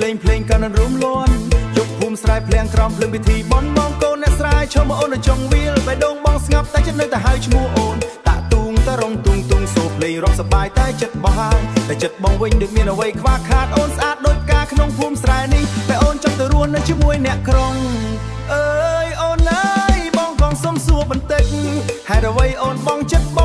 លេងเพลงกันរួមล้วนยกภูมิស្រែភ្លៀងក្រំភ្លឹងពិធីបន់បងកូនអ្នកស្រែឈមអូនចង់វាលបេះដូងបងស្ងប់តែចិត្តនៅតែហៅឈ្មោះអូនតាក់ទូងតរងទូងទូងសូភ្លេងរកសបាយតែចិត្តបងហើយតែចិត្តបងវិញដូចមានអ្វីខ្វះខាតអូនស្អាតដូចផ្កាក្នុងភូមិស្រែនេះតែអូនចង់ទៅរស់នៅជាមួយអ្នកក្រុងអើយអូនអើយបងកងសុំសួរបន្តិចហេតុអ្វីអូនបងចិត្តប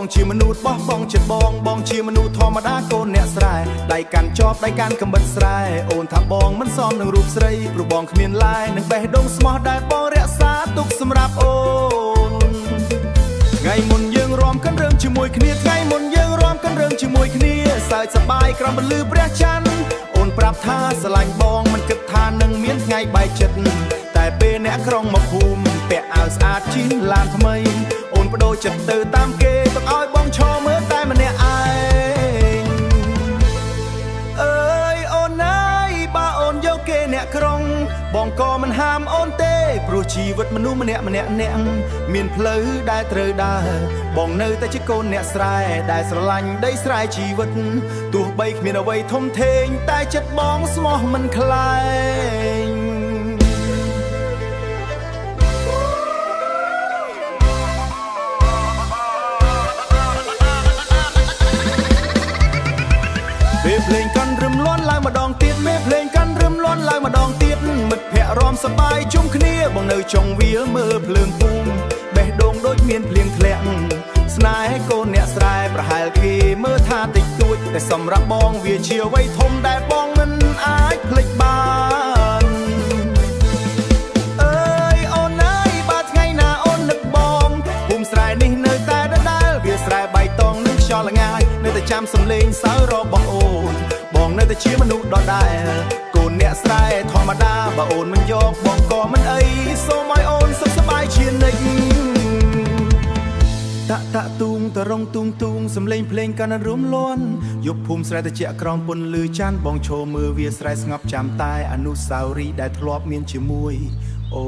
ងជាមនុស្សបោះបងចិត្តបងជាមនុស្សធម្មតាកូនអ្នកស្រែដៃកាន់ចបដៃកាន់កំបិតស្រែអូនថាបងមិនសមនឹងរូបស្រីព្រោះបងគ្មានឡាយនឹងបេះដូងស្មោះដែលបងរក្សាទុកសម្រាប់អូនថ្ងៃមុនយើងរួមកាន់រឿងជាមួយគ្នាថ្ងៃមុនយើងរួមកាន់រឿងជាមួយគ្នាសើចសប្បាយក្រំបន្លឺព្រះច័ន្ទអូនប្រាប់ថាស្រឡាញ់បងមិនគិតថានឹងមានថ្ងៃបែកចិត្តតែពេលអ្នកក្រុងមកភូមិពាក់អាវស្អាតជិះឡានថ្មីអូនបដូរចិត្តទៅតាមគេទុកឲ្យបងឈរមើលតែម្នាក់ឯងអើយអូនអើយបើអូនយកគេអ្នកក្រុងបងក៏មិនហាមអូនទេព្រោះជីវិតមនុស្សម្នាក់អ្នកមានផ្លូវដែលត្រូវដើរបងនៅតែជាកូនអ្នកស្រែដែលស្រឡាញ់ដីស្រែជីវិតទោះបីគ្មានអ្វីធំធេងតែចិត្តបងស្មោះមិនខ្លែងពេលភ្លេងកាន់រឹមលាន់ឡើងម្ដងទៀតមេភ្លេងកាន់រឹមលាន់ឡើងម្ដងទៀតមិត្តភ័ក្តិរំសប្បាយជុំគ្នាបងនៅចុងវាមើលភ្លើងភូមិបេះដូងដូចមានភ្លៀងធ្លាក់ស្នេហ៍កូនអ្នកស្រែប្រហែលគេមើលថាតិចតួចតែសម្រាប់បងវាជាអ្វីធំដែលបងមិនអាចភ្លេចបានអើយអូនអើយបើថ្ងៃណាអូននឹកបងភូមិស្រែនេះនៅតែដដែលវាស្រែបៃតងនឹងខ្យល់ល្ងាយនៅតែចាំសំឡេងសើរបស់អូនបងនៅតែជាមនុស្សដដែលកូនអ្នកស្រែធម្មតាបើអូនមិនយកបងក៏មិនអីសូមឲ្យអូនសុខសប្បាយជានិច្ចតាក់ទូងតរងទូងសំឡេងភ្លេងកាន់រួមលាន់យកភូមិស្រែត្រជាក់ក្រោមពន្លឺច័ន្ទបងឈរមើលវាស្រែស្ងប់ចាំតែអនុស្សាវរីយ៍ដែលធ្លាប់មានជាមួយអូ